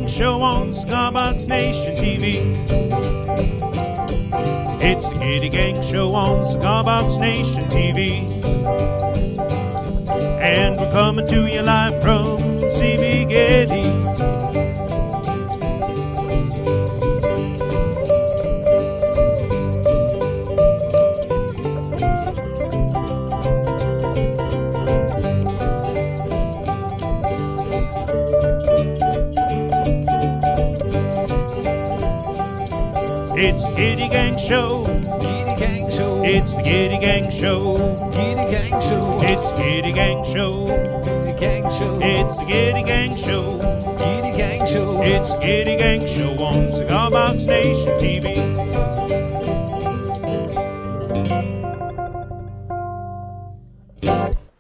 Gang Show on Cigar Nation TV. It's the Gitty Gang Show on Cigar Nation TV. And we're coming to you live from CB Gitty. It's the Gitty Gang Show. Gitty Gang Show. It's the Gitty Gang Show. Gitty Gang Show. It's the Gitty Gang Show. Gitty Gang Show. It's the Gitty Gang Show. Gitty Gang Show. It's the Gitty Gang Show on Cigar Box Nation TV.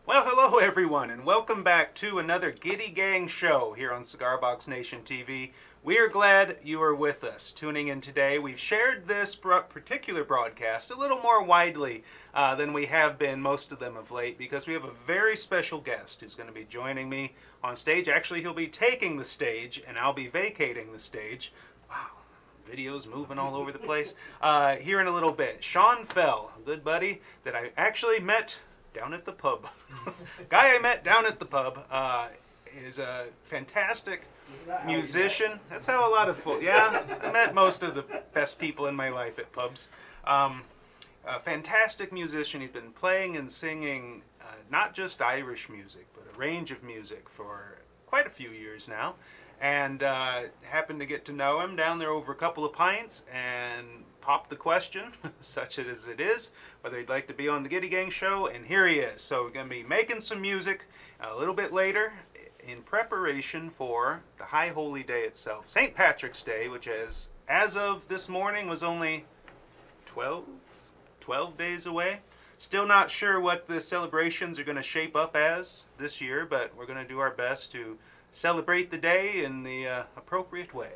Well, hello everyone, and welcome back to another Gitty Gang Show here on Cigar Box Nation TV. We are glad you are with us, tuning in today. We've shared this particular broadcast a little more widely than we have been, most of them of late, because we have a very special guest who's going to be joining me on stage. Actually, he'll be taking the stage, and I'll be vacating the stage. Wow, videos moving all over the place. Here in a little bit, Sean Fell, a good buddy that I actually met down at the pub. Guy I met down at the pub is a fantastic musician. That's how a lot of folks, yeah, I met most of the best people in my life at pubs. A fantastic musician. He's been playing and singing not just Irish music, but a range of music for quite a few years now. And happened to get to know him down there over a couple of pints and popped the question, such as it is, whether he'd like to be on the Gitty Gang Show, and here he is. So we're going to be making some music a little bit later in preparation for the High Holy Day itself, St. Patrick's Day, which as of this morning was only 12 days away. Still not sure what the celebrations are going to shape up as this year, but we're going to do our best to celebrate the day in the appropriate way,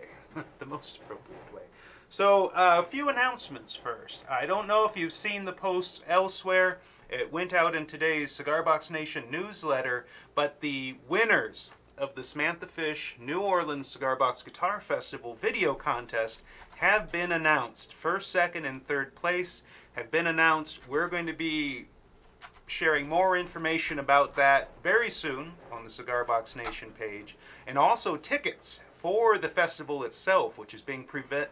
the most appropriate way. So a few announcements first. I don't know if you've seen the posts elsewhere. It went out in today's Cigar Box Nation newsletter, but the winners of the Samantha Fish New Orleans Cigar Box Guitar Festival video contest have been announced. First, second, and third place have been announced. We're going to be sharing more information about that very soon on the Cigar Box Nation page, and also tickets for the festival itself, which is being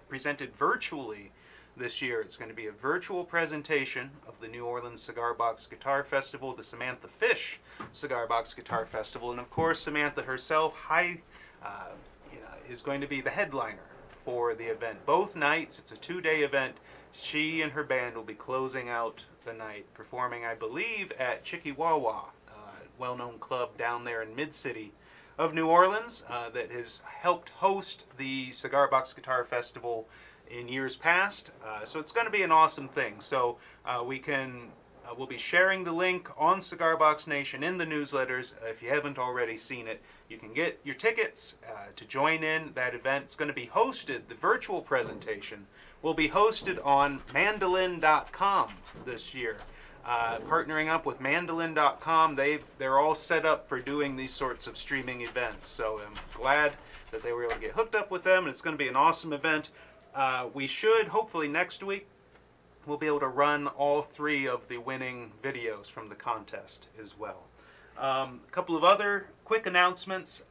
presented virtually this year. It's going to be a virtual presentation of the New Orleans Cigar Box Guitar Festival, the Samantha Fish Cigar Box Guitar Festival, and of course Samantha herself is going to be the headliner for the event. Both nights, it's a two-day event. She and her band will be closing out the night, performing, I believe, at Chickawawa, well-known club down there in Mid-City of New Orleans that has helped host the Cigar Box Guitar Festival in years past. So it's going to be an awesome thing. So we'll be sharing the link on Cigar Box Nation in the newsletters. If you haven't already seen it, you can get your tickets to join in that event. It's going to be hosted, the virtual presentation will be hosted on mandolin.com this year. Partnering up with mandolin.com, they're all set up for doing these sorts of streaming events. So I'm glad that they were able to get hooked up with them, and it's going to be an awesome event. We should, hopefully next week, we'll be able to run all three of the winning videos from the contest as well. A couple of other quick announcements.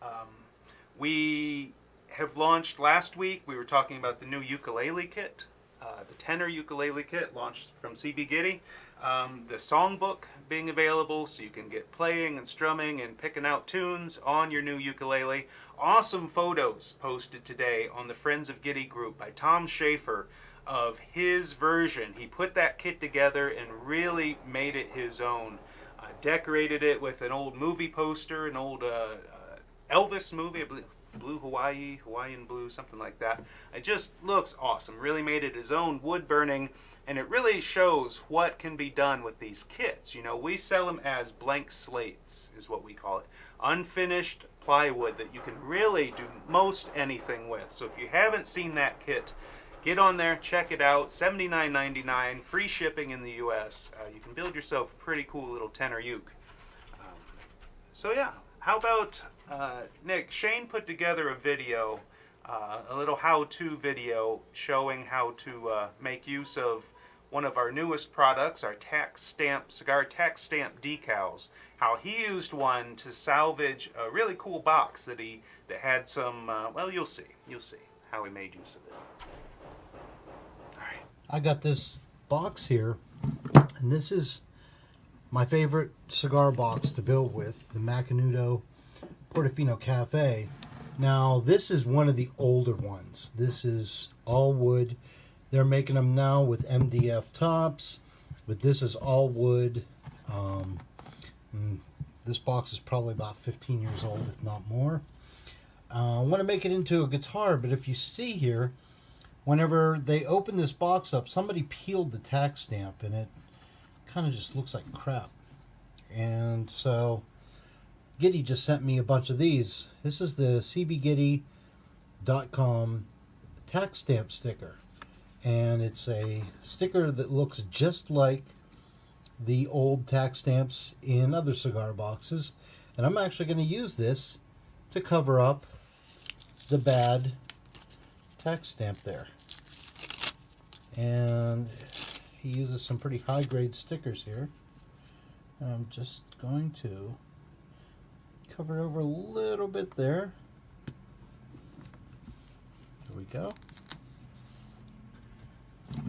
We have launched last week, we were talking about the new ukulele kit, the tenor ukulele kit launched from CB Gitty. The songbook being available so you can get playing and strumming and picking out tunes on your new ukulele. Awesome photos posted today on the Friends of Gitty group by Tom Schaefer of his version. He put that kit together and really made it his own. Decorated it with an old movie poster, an old Elvis movie, I believe, Blue Hawaii, Hawaiian Blue, something like that. It just looks awesome. Really made it his own, wood burning, and it really shows what can be done with these kits. You know, we sell them as blank slates, is what we call it. Unfinished plywood that you can really do most anything with. So if you haven't seen that kit, get on there, check it out. $79.99, free shipping in the US. You can build yourself a pretty cool little tenor uke. So yeah, how about Nick? Shane put together a video a little how-to video showing how to make use of one of our newest products, our cigar tax stamp decals. How he used one to salvage a really cool box that had some. Well, you'll see how he made use of it. All right. I got this box here, and this is my favorite cigar box to build with, the Macanudo Portofino Cafe. Now, this is one of the older ones. This is all wood. They're making them now with MDF tops, but this is all wood. This box is probably about 15 years old, if not more. I want to make it into a guitar, but if you see here, whenever they open this box up, somebody peeled the tax stamp, and it kind of just looks like crap. And so Gitty just sent me a bunch of these. This is the cbgitty.com tax stamp sticker. And it's a sticker that looks just like the old tax stamps in other cigar boxes. And I'm actually going to use this to cover up the bad tax stamp there. And he uses some pretty high grade stickers here. And I'm just going to cover it over a little bit there. There we go.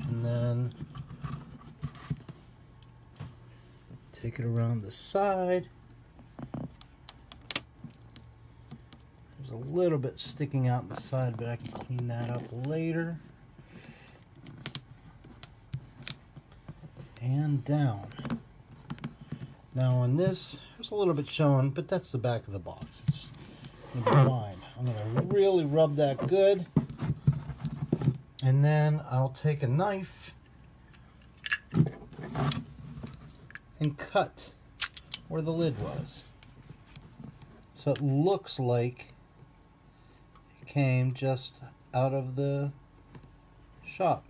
And then take it around the side. There's a little bit sticking out in the side, but I can clean that up later. And down. Now on this, there's a little bit showing, but that's the back of the box. It's gonna be fine. I'm gonna really rub that good. And then I'll take a knife and cut where the lid was. So it looks like it came just out of the shop.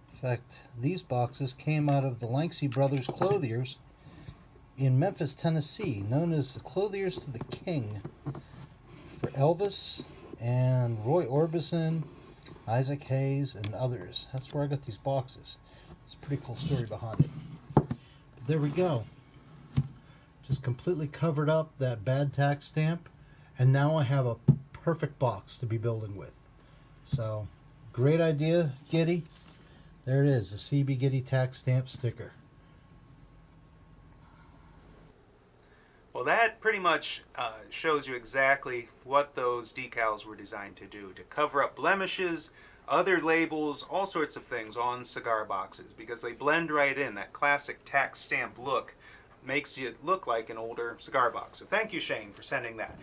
In fact, these boxes came out of the Lanksey Brothers Clothiers in Memphis, Tennessee, known as the Clothiers to the King, for Elvis and Roy Orbison, Isaac Hayes, and others. That's where I got these boxes. It's a pretty cool story behind it. But there we go. Just completely covered up that bad tax stamp, and now I have a perfect box to be building with. So, great idea, Gitty. There it is, the CB Gitty tax stamp sticker. Well, that pretty much shows you exactly what those decals were designed to do, to cover up blemishes, other labels, all sorts of things on cigar boxes, because they blend right in. That classic tax stamp look makes it look like an older cigar box. So thank you, Shane, for sending that.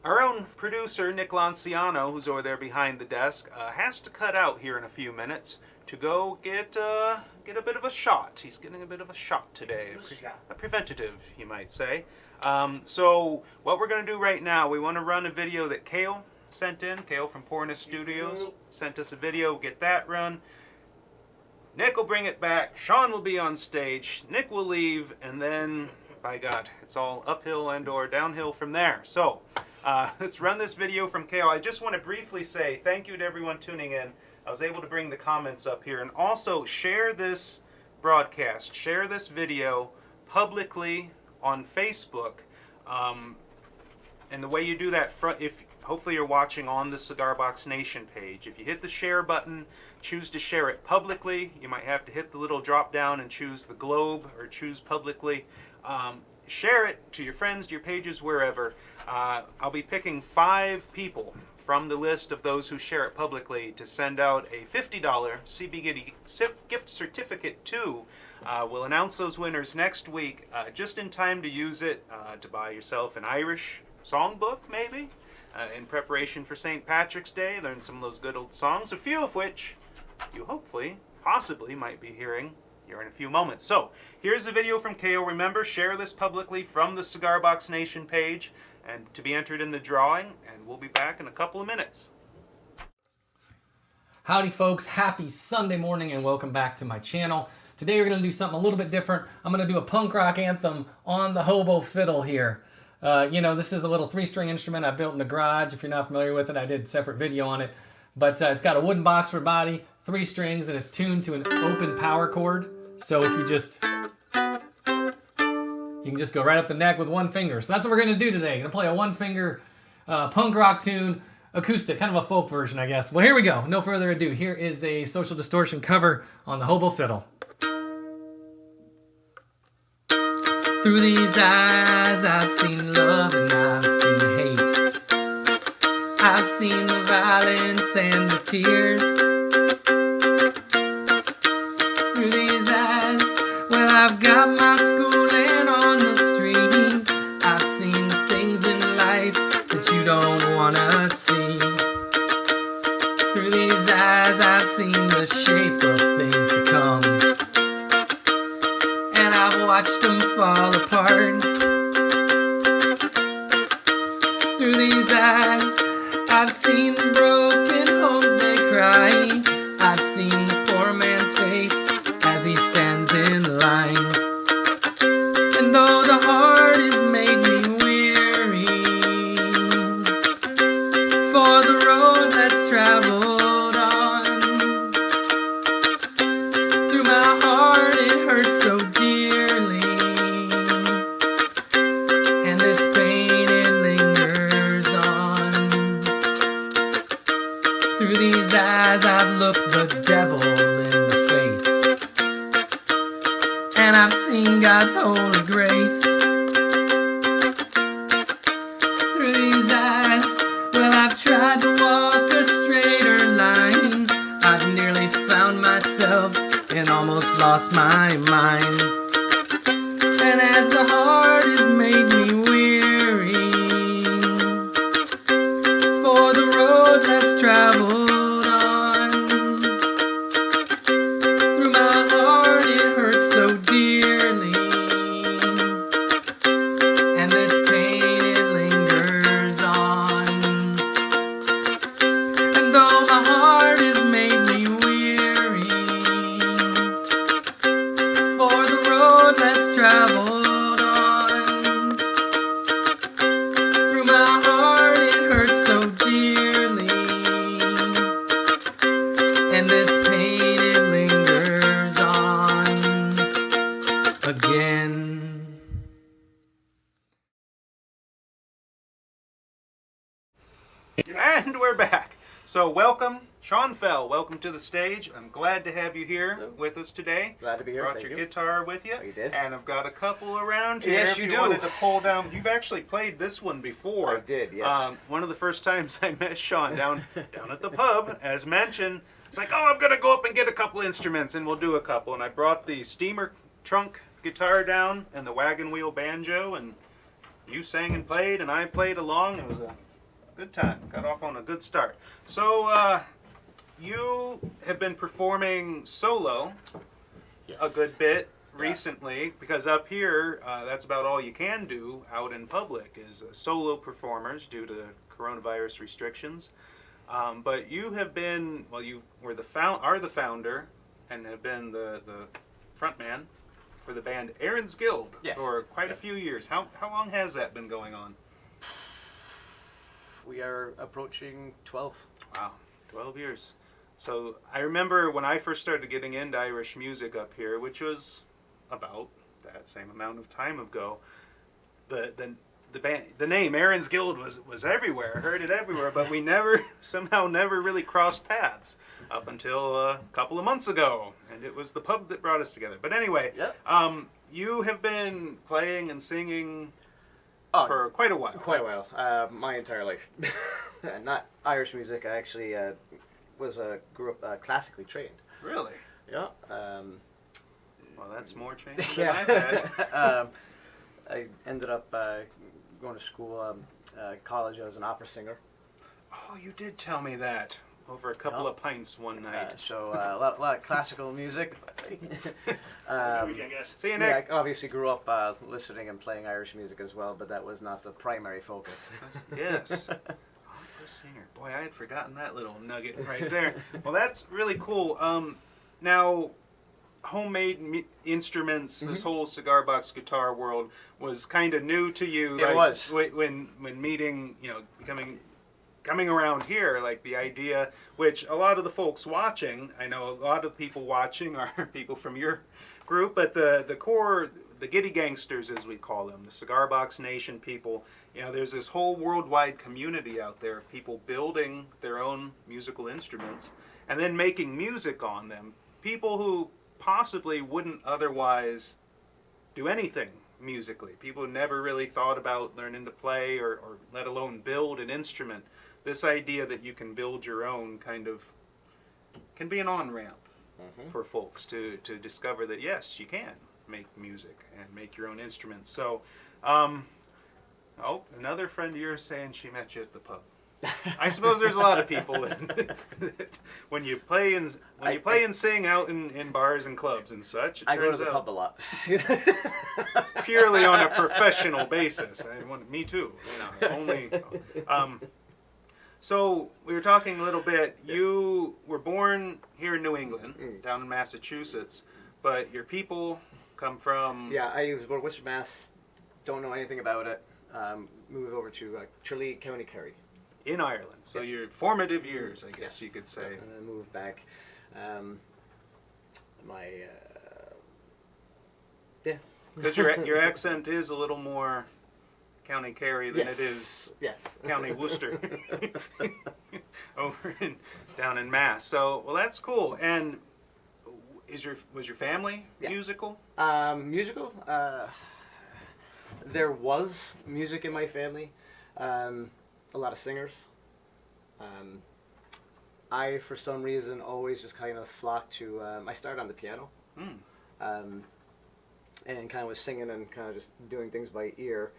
Our own producer, Nick Lanciano, who's over there behind the desk, has to cut out here in a few minutes to go get a bit of a shot. He's getting a bit of a shot today, a preventative, you might say. So what we're going to do right now, we want to run a video that Kale sent in. Kale from Pornis Studios sent us a video. Get that run. Nick will bring it back. Sean will be on stage. Nick will leave, and then, by God, it's all uphill and or downhill from there. So let's run this video from Kale. I just want to briefly say thank you to everyone tuning in. I was able to bring the comments up here, and also share this broadcast, share this video publicly on Facebook. And the way you do that, if hopefully you're watching on the Cigar Box Nation page, if you hit the share button, choose to share it publicly. You might have to hit the little drop down and choose the globe or choose publicly. Share it to your friends, to your pages, wherever. I'll be picking 5 people from the list of those who share it publicly to send out a $50 CB Gitty gift certificate to. We'll announce those winners next week, just in time to use it to buy yourself an Irish songbook, maybe, in preparation for St. Patrick's Day. Learn some of those good old songs, a few of which you hopefully, possibly might be hearing here in a few moments. So, here's the video from Kale. Remember, share this publicly from the Cigar Box Nation page and to be entered in the drawing, and we'll be back in a couple of minutes. Howdy folks, happy Sunday morning and welcome back to my channel. Today we're going to do something a little bit different. I'm going to do a punk rock anthem on the hobo fiddle here. This is a little 3-string instrument I built in the garage. If you're not familiar with it, I did a separate video on it. But it's got a wooden box for body, 3 strings, and it's tuned to an open power chord. So if you can just go right up the neck with one finger. So that's what we're going to do today. Going to play a one-finger punk rock tune, acoustic, kind of a folk version, I guess. Well, here we go. No further ado. Here is a Social Distortion cover on the hobo fiddle. Through these eyes, I've seen love and I've seen hate. I've seen the violence and the tears. Through these eyes, well, I've got my schooling on the street. I've seen the things in life that you don't wanna see. Through these eyes, I've seen the shape of things to come. And I've watched them fall apart. Through these eyes, I've seen the broken homes they cry. I've seen the poor man's face as he stands in line. And though the heart has made me weary, for the road that's traveled on, through my heart it hurts so dearly. And this pain, it lingers on. Through these eyes I've looked the devil in the face, and I've seen God's holy grace. Through these eyes, well, I've tried to walk a straighter line. I've nearly found myself and almost lost my mind. And as the heart has made me weary, for the road less traveled on, through my heart it hurts so dearly. And this pain, it lingers on. And though my heart has made me weary, for the road less traveled on, through my heart it hurts so dearly. And this pain, it lingers on again. And we're back. So welcome, Sean Fell. Welcome to the stage. I'm glad to have you here Hello. with us today. Glad to be here. Brought Thank your you. guitar with you. Oh, you did? And I've got a couple around here. Yes, if you you do. wanted to pull down. You've actually played this one before. I did, yes. One of the first times I met Sean down at the pub, as mentioned, it's like, oh, I'm gonna go up and get a couple instruments, and we'll do a couple. And I brought the steamer trunk guitar down and the wagon wheel banjo, and you sang and played, and I played along. It was a good time. Got off on a good start. So you have been performing solo Yes. a good bit Yeah. recently, because up here, that's about all you can do out in public is solo performers due to coronavirus restrictions. But you have been, well, you were are the founder and have been the front man for the band Aaron's Guild Yes. for quite a few years. How long has that been going on? We are approaching 12. Wow, 12 years. So I remember when I first started getting into Irish music up here, which was about that same amount of time ago, the band, the name Aaron's Guild was everywhere. I heard it everywhere, but we somehow never really crossed paths up until a couple of months ago, and it was the pub that brought us together. But anyway, Yep. you have been playing and singing Oh, for quite a while. quite a while. My entire life. Not Irish music. I actually grew up classically trained. Really? Yeah. Well, that's more training than Yeah. I've had. I ended up going to school, college as an opera singer. Oh, you did tell me that over a couple Yeah. of pints one night. So a lot of classical music. I guess. See you, Yeah, Nick. I obviously grew up listening and playing Irish music as well, but that was not the primary focus. Yes. Opera singer. Boy, I had forgotten that little nugget right there. Well, that's really cool. Now, homemade instruments, this Mm-hmm. whole cigar box guitar world was kind of new to you. It was. when meeting, coming around here, like the idea, which a lot of the folks watching, I know a lot of people watching are people from your group, but the core, the Gitty Gangsters as we call them, the Cigar Box Nation people, there's this whole worldwide community out there of people building their own musical instruments and then making music on them. People who possibly wouldn't otherwise do anything musically. People who never really thought about learning to play or let alone build an instrument. This idea that you can build your own kind of can be an on-ramp for folks to discover that yes, you can make music and make your own instruments. So, another friend of yours saying she met you at the pub. I suppose there's a lot of people when you play and sing out in bars and clubs and such. I go to turns the out pub a lot. purely on a professional basis. Me too. Only. So we were talking a little bit. You were born here in New England, down in Massachusetts, but your people come from. Yeah, I was born in Worcester, Mass. Don't know anything about it. Moved over to Tralee, County Kerry. In Ireland. So your formative years, I guess you could say. And then moved back. Because your accent is a little more County Kerry than it is County Worcester down in Mass. So, well, that's cool. And was your family musical? Musical? There was music in my family. A lot of singers. I, for some reason, always just kind of flocked to. I started on the piano, and kind of was singing and kind of just doing things by ear.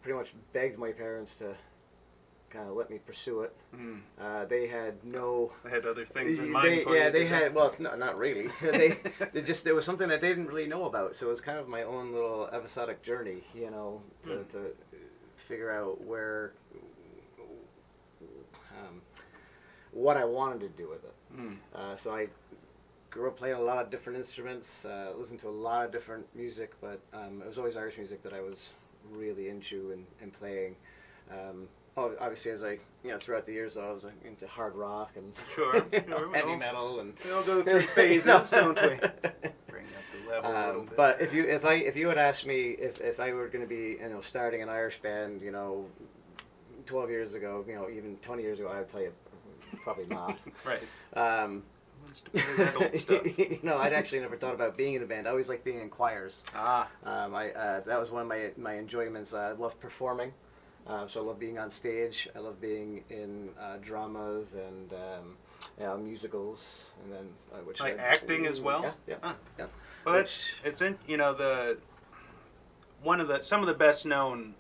Pretty much begged my parents to kind of let me pursue it. They had no. They had other things in mind for you. Yeah, they had. Well, no, not really. they just there was something that they didn't really know about. So it was kind of my own little episodic journey, to figure out what I wanted to do with it. So I grew up playing a lot of different instruments, listened to a lot of different music, but it was always Irish music that I was really into and playing. Obviously, as I, throughout the years, I was into hard rock and heavy metal, and we all go through phases, don't we? Bring up the level a little bit. But if you had asked me if I were going to be starting an Irish band 12 years ago, even 20 years ago, I would tell you probably not. Right. Adult stuff. I'd actually never thought about being in a band. I always liked being in choirs. That was one of my enjoyments. I love performing. So I love being on stage. I love being in dramas and musicals, and then which like acting as well. Yeah. Well, it's in some of the best known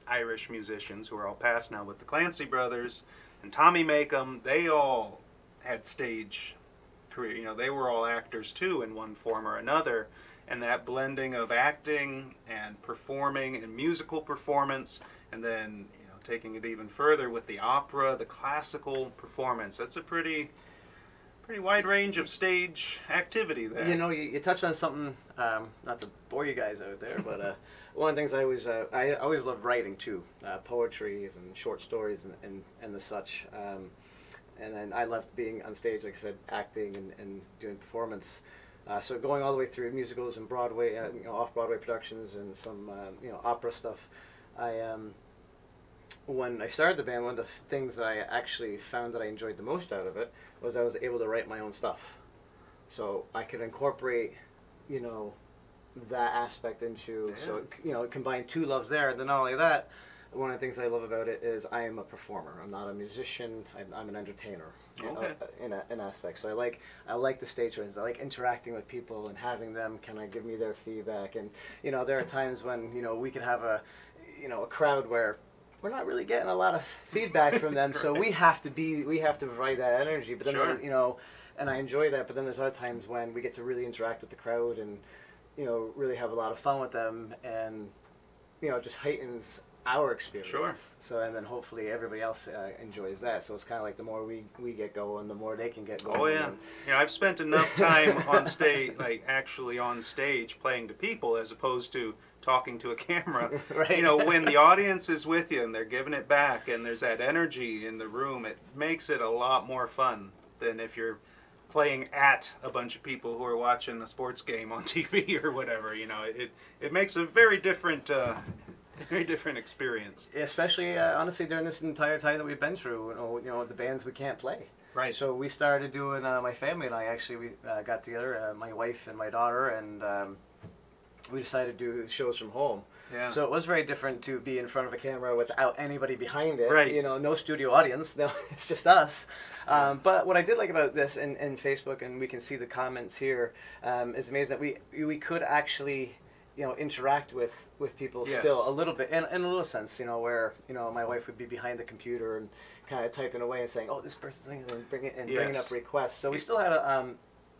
Irish musicians who are all passed now, with the Clancy brothers and Tommy Makem. They all had stage career. They were all actors too in one form or another, and that blending of acting and performing and musical performance, and then taking it even further with the opera, the classical performance. That's a pretty wide range of stage activity there. You touched on something, not to bore you guys out there, but one of the things I always loved writing too, poetry and short stories and the such. And then I loved being on stage, like I said, acting and doing performance. So going all the way through musicals and Broadway, off-Broadway productions and some, opera stuff. When I started the band, one of the things that I actually found that I enjoyed the most out of it was I was able to write my own stuff. So I could incorporate, that aspect into, combine two loves there. And then not only that, one of the things I love about it is I am a performer. I'm not a musician. I'm an entertainer. In an aspect. So I like the stage presence. I like interacting with people and having them kind of give me their feedback. And there are times when we could have a crowd where we're not really getting a lot of feedback from them. So we have to provide that energy. But then and I enjoy that. But then there's other times when we get to really interact with the crowd and really have a lot of fun with them, and just heightens our experience. Sure. So, and then hopefully everybody else enjoys that. So it's kind of like the more we get going, the more they can get going. Oh yeah. And, Yeah, I've spent enough time on stage, like actually on stage, playing to people as opposed to talking to a camera. Right. You know, when the audience is with you and they're giving it back and there's that energy in the room, it makes it a lot more fun than if you're playing at a bunch of people who are watching a sports game on TV or whatever. You know, it makes a very different experience. especially honestly during this entire time that we've been through, you know the bands we can't play. Right. So we started doing. My family and I actually we got together, my wife and my daughter, and we decided to do shows from home. Yeah. So it was very different to be in front of a camera without anybody behind it. Right. You know, no studio audience. No, it's just us. But what I did like about this and Facebook, and we can see the comments here, is amazing that we could actually, you know, interact with people Yes. still a little bit, in a little sense, you know, where, you know, my wife would be behind the computer and kind of typing away and saying, oh, this person's thing, and bringing Yes. up requests. So we still had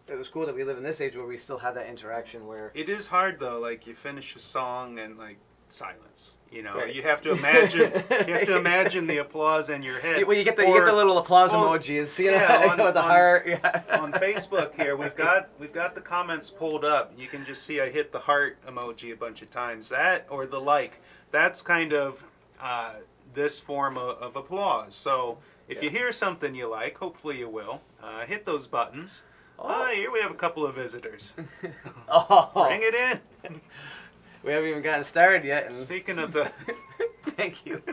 it was cool that we live in this age where we still have that interaction where. It is hard though, like you finish a song and like silence. You know, Right. you have to imagine the applause in your head. Well, you get the Or- little applause well, emojis, you know, yeah, on- with the on- heart. Yeah. On Facebook here, we've got the comments pulled up. You can just see I hit the heart emoji a bunch of times. That or the like. That's kind of this form of applause. So if you hear something you like, hopefully you will, hit those buttons. Oh. Here we have a couple of visitors. Oh, Bring it in. we haven't even gotten started yet. And Speaking of the, thank you. I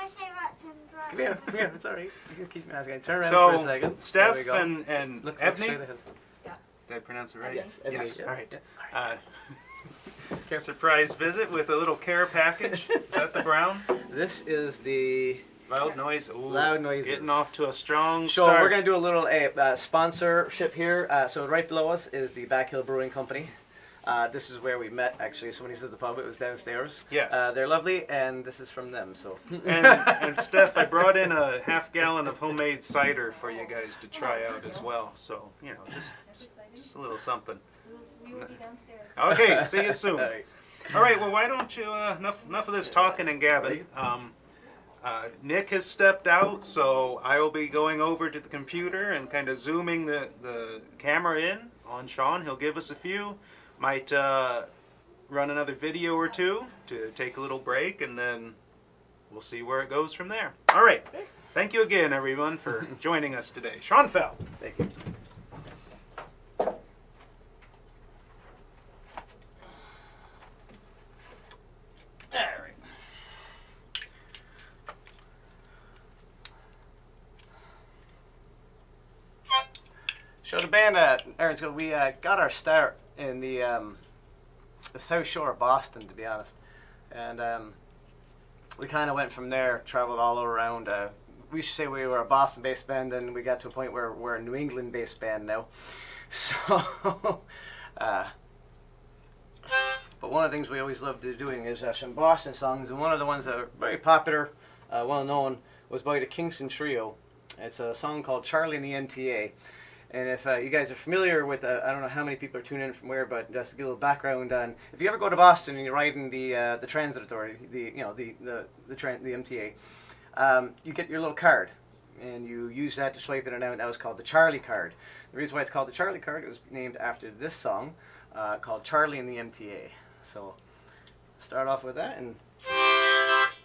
wish I brought some drugs. Come here. It's all right. You can keep me asking. Turn around so for a second. Steph There we go. and Look Ebony. straight ahead. Did I pronounce it right? Yes, Ebony, Yes. yeah. All right. Yeah. Surprise visit with a little care package. Is that the brown? This is the. Loud noise. Ooh, Loud noises. Getting off to a strong So start. we're going to do a little sponsorship here. So right below us is the Back Hill Brewing Company. This is where we met, actually. So when he said the pub, it was downstairs. Yes. They're lovely, and this is from them. So. and Steph, I brought in a half-gallon of homemade cider for you guys to try out as well. So, you know, just a little something. We will be downstairs. Okay, see you soon. All right. All right, well, why don't you, enough of this talking and gabbing. Nick has stepped out, so I will be going over to the computer and kind of zooming the camera in on Sean. He'll give us a few. Might run another video or two to take a little break, and then we'll see where it goes from there. All right. Thank you again, everyone, for joining us today. Sean Fell. Thank you. All right. So the band, Aaron's good. We got our start in the South Shore of Boston, to be honest, and we kind of went from there, traveled all around. We should say we were a Boston-based band, and we got to a point where we're a New England-based band now. So, but one of the things we always loved doing is some Boston songs, and one of the ones that are very popular, well-known, was by the Kingston Trio. It's a song called Charlie and the MTA. And if you guys are familiar with, I don't know how many people are tuning in from where, but just to give a little background on, if you ever go to Boston and you're riding the transit authority, the MTA, you get your little card, and you use that to swipe in and out. And that was called the Charlie card. The reason why it's called the Charlie card, it was named after this song called Charlie and the MTA. So start off with that, and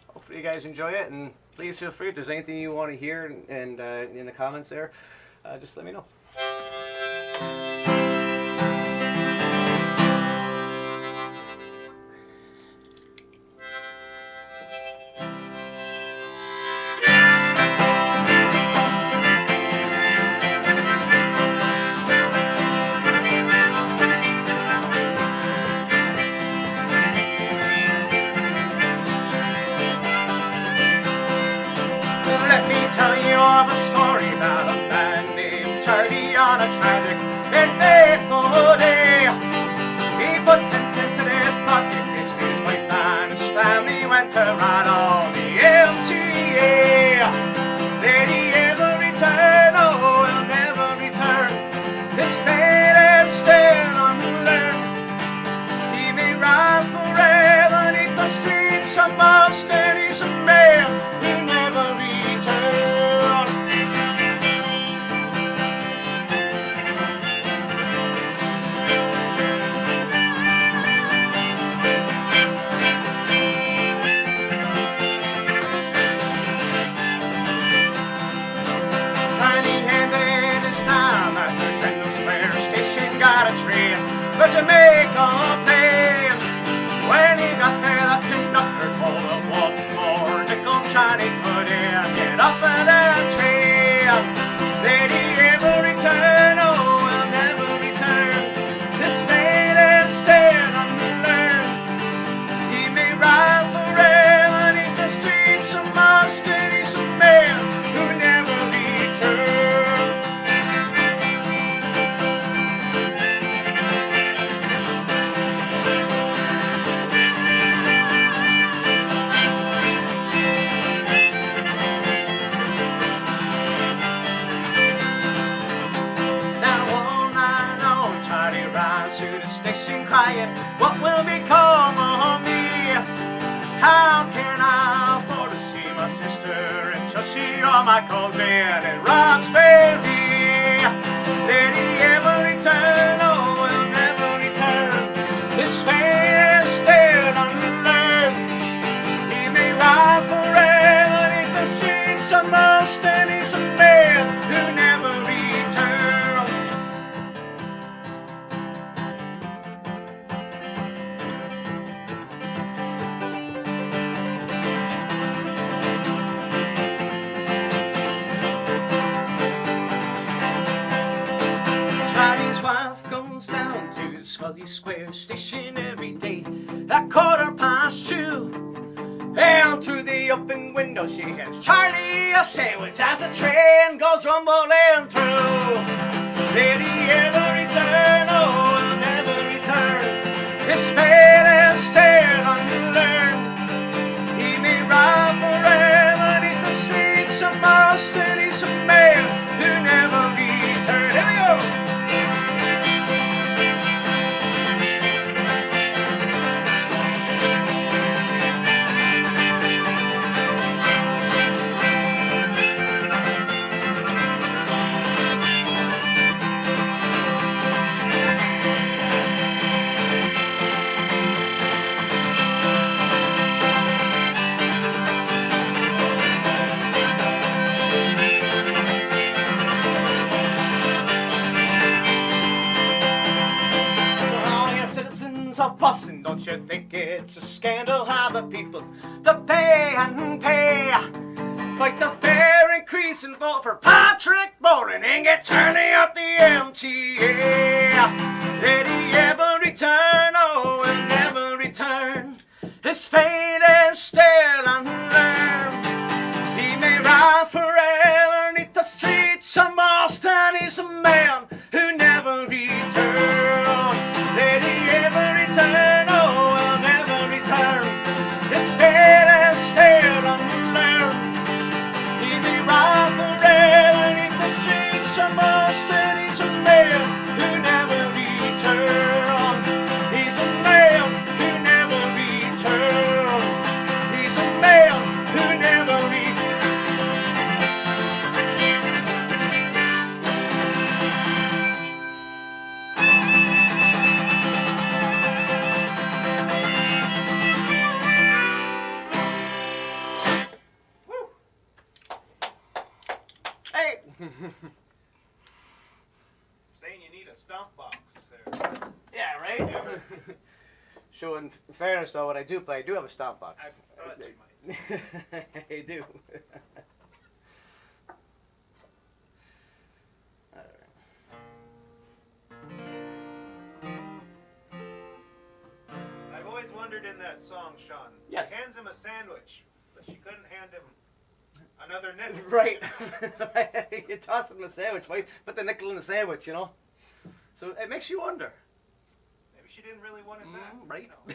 hopefully you guys enjoy it. And please feel free if there's anything you want to hear, and in the comments there, just let me know. Let me tell you of a story about a man named Charlie got a train for Jamaica plane. When he got there, the conductor told him one more nickel Johnny could get up in that train. Did he ever return? Oh, will never return. This fate is staying unlearned. He may ride forever beneath the streets of Boston. He's a man who never returned. Now all night long, Charlie rides to the station crying, what will become of me? How can I afford to see my sister and to see all my cousin in Roxbury? Did he ever return? Oh, will never return. His fate is still unlearned. He may ride forever in the streets of Boston. He's a man who never returned. Charlie's wife goes down to Scully Square station every day at 2:15. And through the open window she hears Charlie a sandwich as the train goes rumbling through. Did he ever return? Oh, will never return. His fate is still unlearned. He may ride forever beneath the streets of Boston. He's a man who never returned. Here we go. Of Boston, don't you think it's a scandal how the people to pay and pay? Like the fare increase and vote for Patrick Bowling and get turning up the MTA. Did he ever return? Oh, will never return. His fate is still unlearned. He may ride forever beneath the streets of Boston. He's a man who never returned. Did he ever return? Oh, will never return. His fate is still unlearned. He may ride forever beneath the streets of Boston. He's a man who never returned. He's a man who never returned. He's a man who never returned. Hey! Saying you need a stump box there. Yeah, right? So in fairness though, what I do play, I do have a stomp box. I thought you might. I do. I've always wondered in that song, Sean. Yes. She hands him a sandwich, but she couldn't hand him another nickel. Right. You toss him a sandwich, why put the nickel in the sandwich, you know? So it makes you wonder. Maybe she didn't really want it back. Right? No.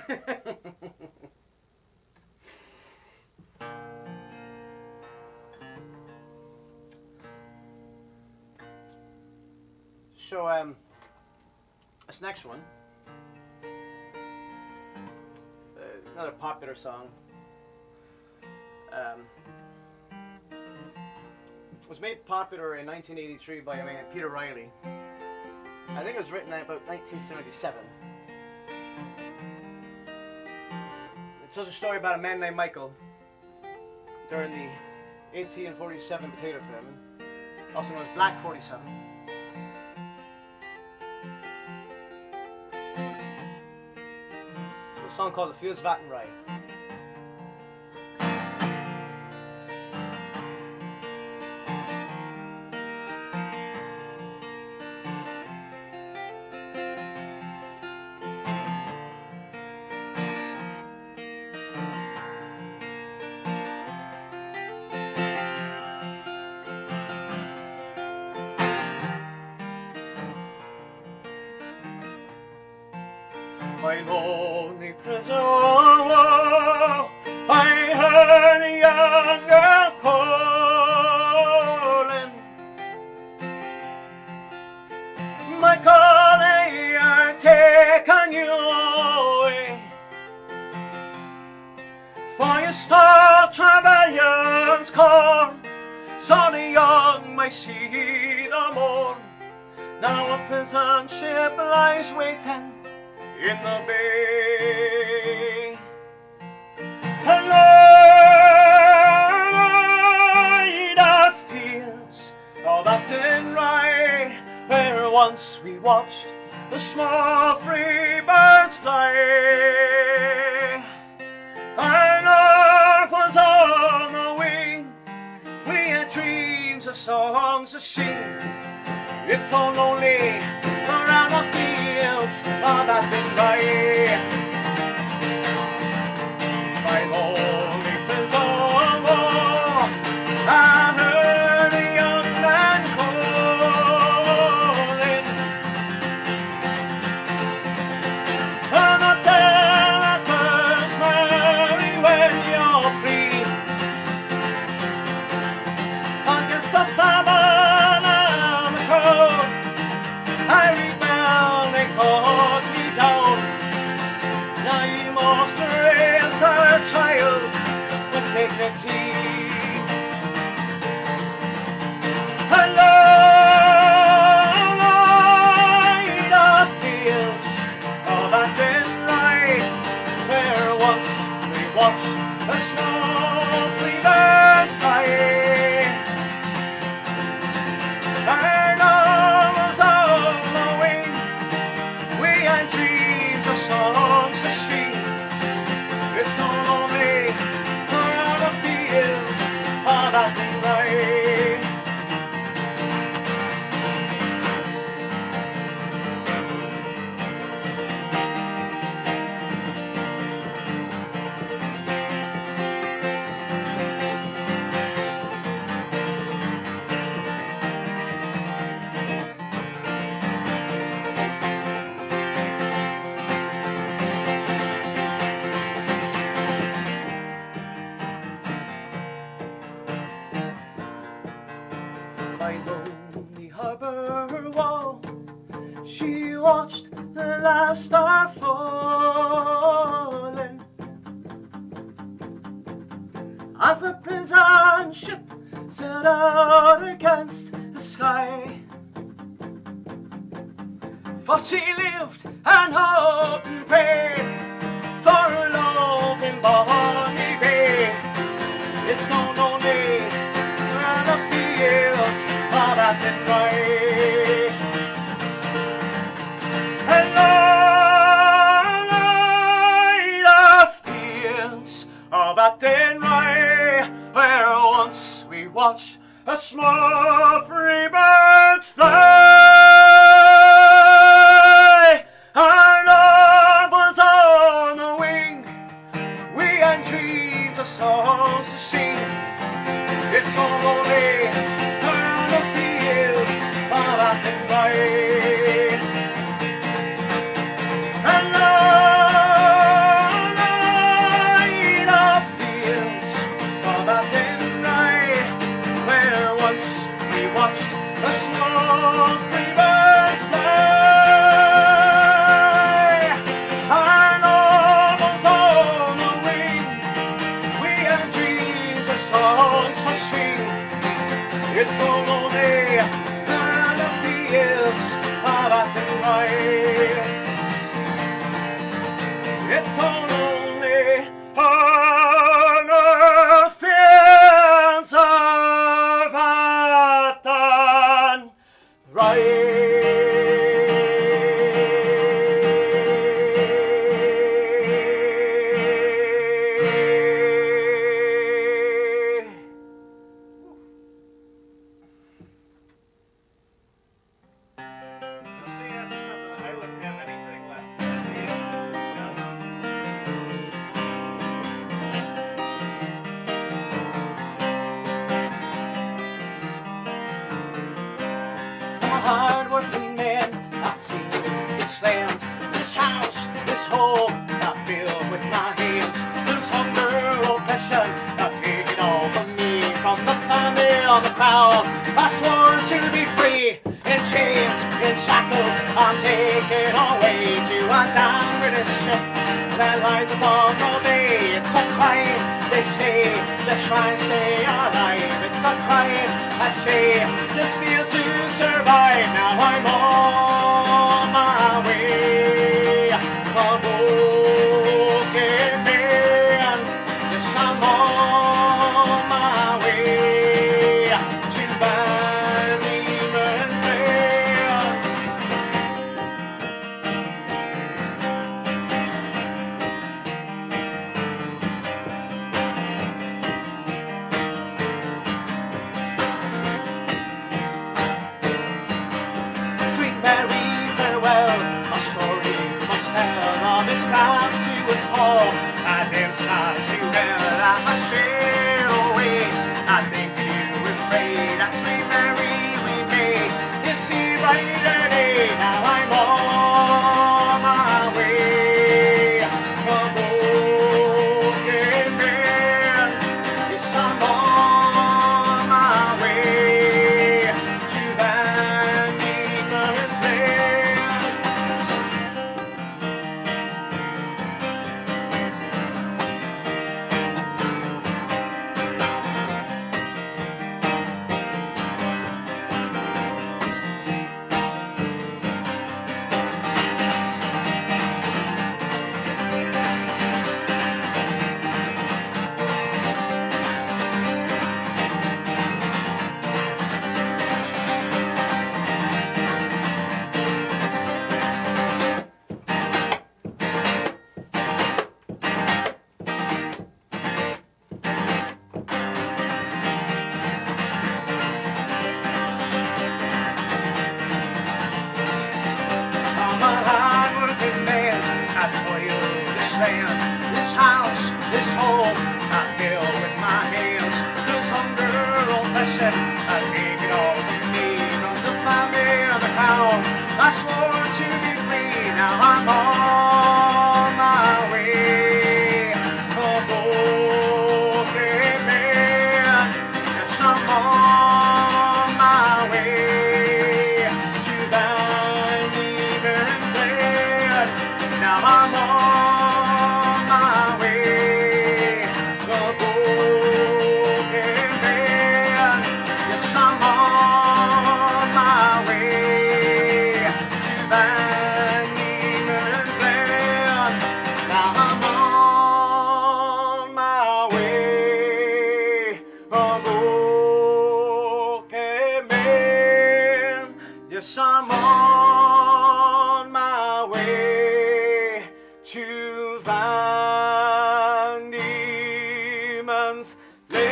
So, this next one, another popular song, was made popular in 1983 by a man, Peter Riley. I think it was written about 1977. It tells a story about a man named Michael during the 1847 potato famine, also known as Black 47. song called "It Feels Fat and Right." My lonely prison wall, I heard a young girl calling. My God, they are taking you away. For you start rebellion's corn, so the young may see the morn. Now a prison ship lies waiting in the bay. And light our fields, all that in rye, where once we watched the small free birds fly. Our love was on the wing, we had dreams of songs to sing. It's so lonely around the fields of that big rye. My lonely prison wall, I heard a young man calling. And the delators marry when you're free. Against the famine and the cold, I rebelled, they caught me down. Now you must raise our child with dignity. Hello, light of fields, all that been right, where once we watched the small free birds fly. Our love was on the wing, we had dreams of songs to sing. It's so lonely around the fields of that been right. My lonely harbor wall, she watched the last star falling. As the prison ship set out against the sky, for she lived and hoped and prayed for a love in Bonnie Bay. It's so lonely around the fields of that been right. And light of fields of that been right, where once we watched a small free birds fly. Our love was on the wing, we had dreams of songs to sing. It's so lonely around the fields of that been right. And light of fields of that been right, where once we watched the small on the prowl. I swore to be free, in chains, in shackles, I'm taken away to a damn British ship that lies above the bay. It's a crime, they say, to try and stay alive. It's a crime, I say, to steal to survive. Now I'm on my way, a broken man. Yes, I'm on my way to Van Diemen's Land. Sweet Mary, farewell, a story must tell of his path to us all. I dance not to hell as I sail away. I think you would pray that Sweet Mary we may see brighter day. Now I'm on my way, a broken man. Yes, I'm on my way to Van Diemen's Land. I'm a hard-working man. I toil this land, this house, this home. I build with my hands. There's hunger, oppression. I take it all from me, from the family of the town. I swore to be free. Now I'm on my way, a broken man. Yes, I'm on my way to Van Diemen's Land. Now I'm on my way, a broken man. Yes, I'm on my way to Van Diemen's Land. Now I'm on my way, a broken man. Yes, I'm on my way to Van Diemen's Land.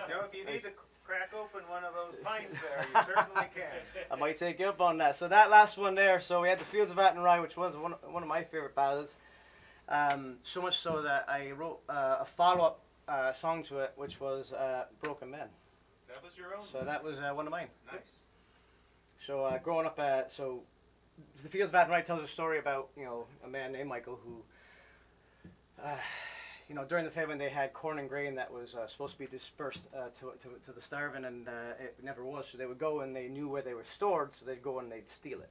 If you need to crack open one of those pints there, you certainly can. I might take you up on that. So that last one there, so we had the Fields of Athenry, which was one of my favorite ballads. So much so that I wrote a follow-up song to it, which was Broken Man. That was your own? So that was one of mine. Nice. So growing up, so the Fields of Athenry tells a story about a man named Michael who, during the famine they had corn and grain that was supposed to be dispersed to the starving, and it never was. So they would go and they knew where they were stored, so they'd go and they'd steal it.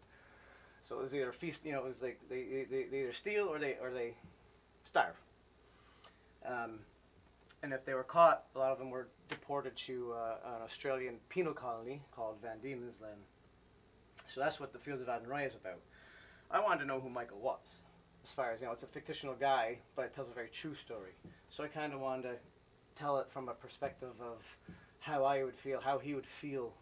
So it was either feast, it was like they either steal or they starve. And if they were caught, a lot of them were deported to an Australian penal colony called Van Diemen's Land. So that's what the Fields of Athenry is about. I wanted to know who Michael was. As far as, it's a fictional guy, but it tells a very true story. So I kind of wanted to tell it from a perspective of how I would feel, how he would feel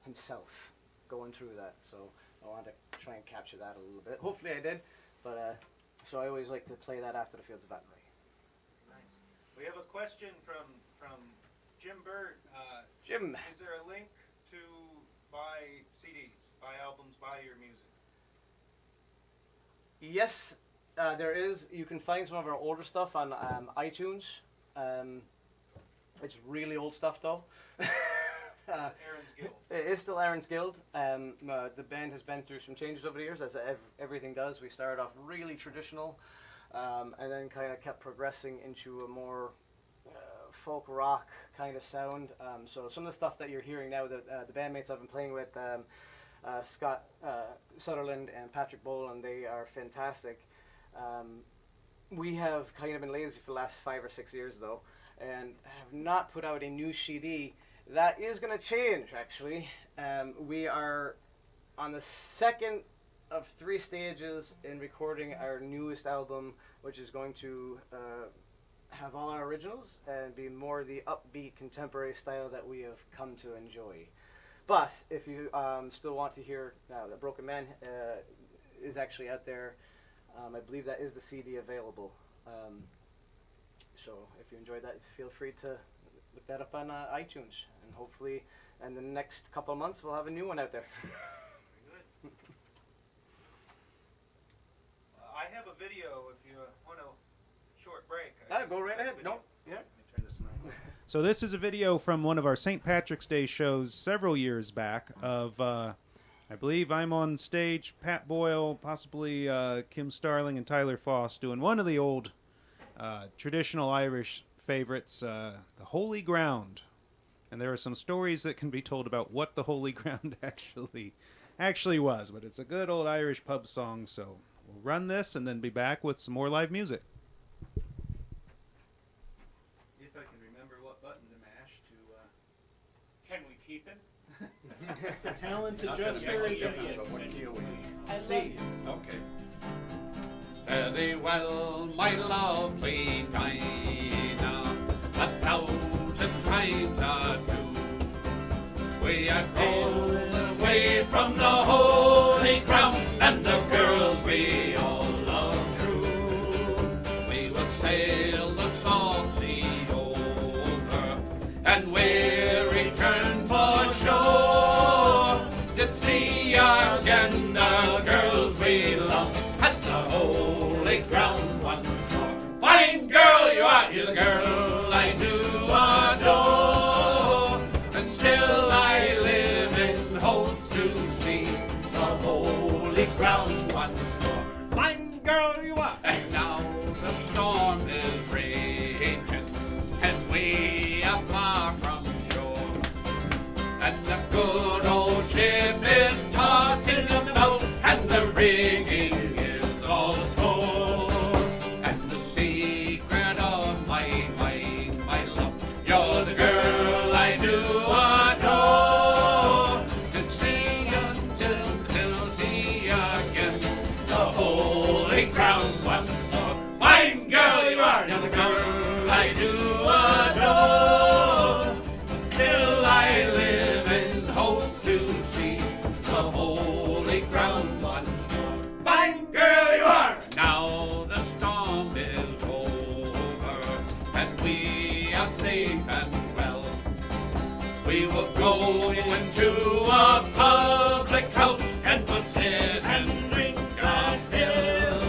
himself going through that. So I wanted to try and capture that a little bit. Hopefully I did, but so I always like to play that after the Fields of Athenry. Nice. We have a question from Jim Bird. Jim. Is there a link to buy CDs, buy albums, buy your music? Yes, there is. You can find some of our older stuff on iTunes. It's really old stuff though. Aaron's Guild. It is still Aaron's Guild. The band has been through some changes over the years, as everything does. We started off really traditional, and then kind of kept progressing into a more folk rock kind of sound. So some of the stuff that you're hearing now, the bandmates I've been playing with, Scott Sutherland and Patrick Boland, they are fantastic. We have kind of been lazy for the last 5 or 6 years though, and have not put out a new CD. That is going to change, actually. We are on the second of 3 stages in recording our newest album, which is going to have all our originals and be more the upbeat contemporary style that we have come to enjoy. But if you still want to hear, the Broken Man is actually out there. I believe that is the CD available. So if you enjoyed that, feel free to look that up on iTunes, and hopefully in the next couple of months we'll have a new one out there. Very good. I have a video if you want a short break. Go right ahead. No, yeah. Let me turn this mic. So this is a video from one of our St. Patrick's Day shows several years back of, I believe I'm on stage, Pat Boyle, possibly Kim Starling and Tyler Foss doing one of the old traditional Irish favorites, the Holy Ground. And there are some stories that can be told about what the Holy Ground actually was, but it's a good old Irish pub song, so we'll run this and then be back with some more live music. If I can remember what button to mash to... Can we keep it? Talented jester is idiots. See. Okay. Fare thee well, my lovely Dinah, 1,000 times adieu. We are going away from the holy ground, and the girls we all love true. We will sail the salt sea over, and we'll return for shore to see again the girls we love at the holy ground once more. Fine girl you are, you're the girl I do adore, and still I live in hopes to see the holy ground once more. Fine girl you are. And now the storm is raging, and we are far from shore, and the good old ship is tossing about, and the rigging is all torn, and the secret of my mind, my love, you're the girl I do adore, to see until see again the holy ground once more. Fine girl you are, you're the girl I do adore, still I live in hopes to see the holy ground once more. Fine girl you are! Now the storm is over, and we are safe and well. We will go into a public house, and we'll sit and drink our fill.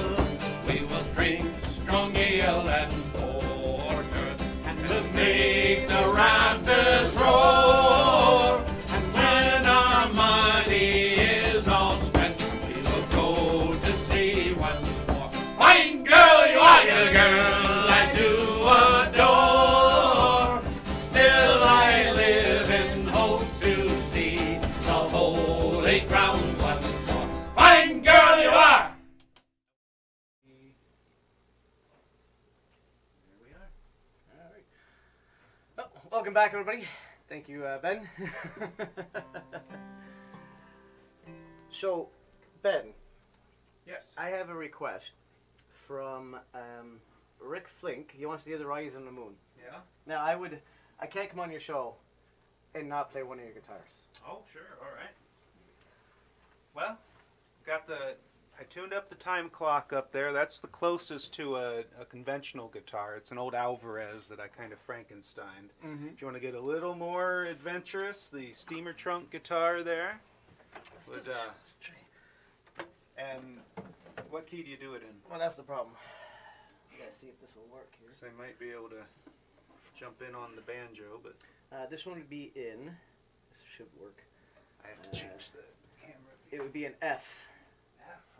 We will drink strong ale and porter, and we'll make the rafters roar. And when our money is all spent, we will go to sea once more. Fine girl you are, you're the girl I do adore, still I live in hopes to see the holy ground once more. Fine girl you are! There we are. All right. Well, welcome back, everybody. Thank you, Ben. So, Ben, Yes. I have a request from Rick Flink. He wants to hear The Rise on the Moon. Yeah? Now, I can't come on your show and not play one of your guitars. Oh, sure. All right. Well, I tuned up the time clock up there. That's the closest to a conventional guitar. It's an old Alvarez that I kind of Frankensteined. Mm-hmm. If you want to get a little more adventurous, the steamer trunk guitar there would, and what key do you do it in? Well, that's the problem. I gotta see if this will work here. Because I might be able to jump in on the banjo, but This one would be in should work. I have to change the camera. It would be an F,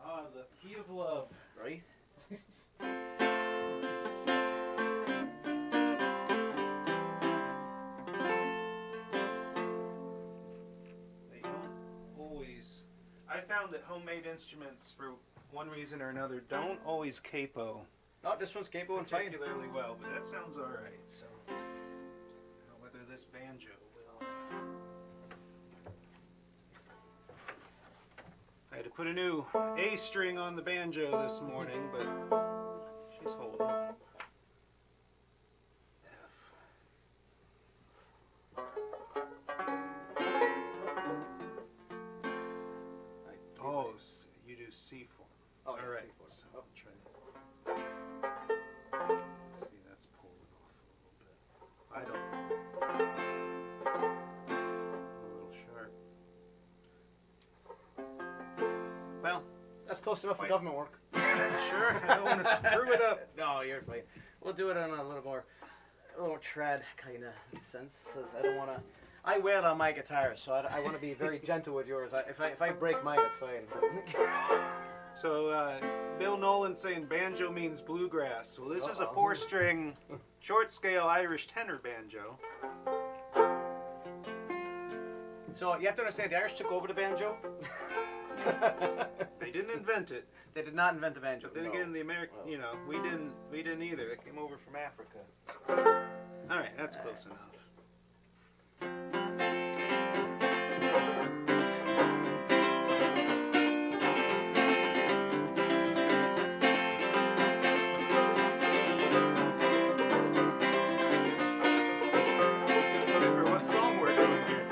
Ah, the key of love. right? They don't always. I found that homemade instruments, for one reason or another, don't always capo Oh, this one's capable and fine. particularly well, but that sounds all right. So, now whether this banjo will. I had to put a new A string on the banjo this morning, but she's holding. Oh, you do C form. Oh, All yeah, right. C4. So Oh. I'll try that. See, that's pulling off a little bit. I don't. A little sharp. Well, That's close enough for Wait. government work. sure. I don't want to screw it up. No, you're fine. We'll do it on a little more trad kind of sense. 'Cause I don't want to. I wail on my guitar, so I want to be very gentle with yours. If I break mine, it's fine. So, Bill Nolan's saying banjo means bluegrass. Well, this is a Uh-oh. 4-string, short-scale Irish tenor banjo. So you have to understand, the Irish took over the banjo. They didn't invent it. They did not invent the banjo. But then no. again, the American, Well. you know, we didn't either. It came over from Africa. All right, that's close enough. Remember what song we're doing here.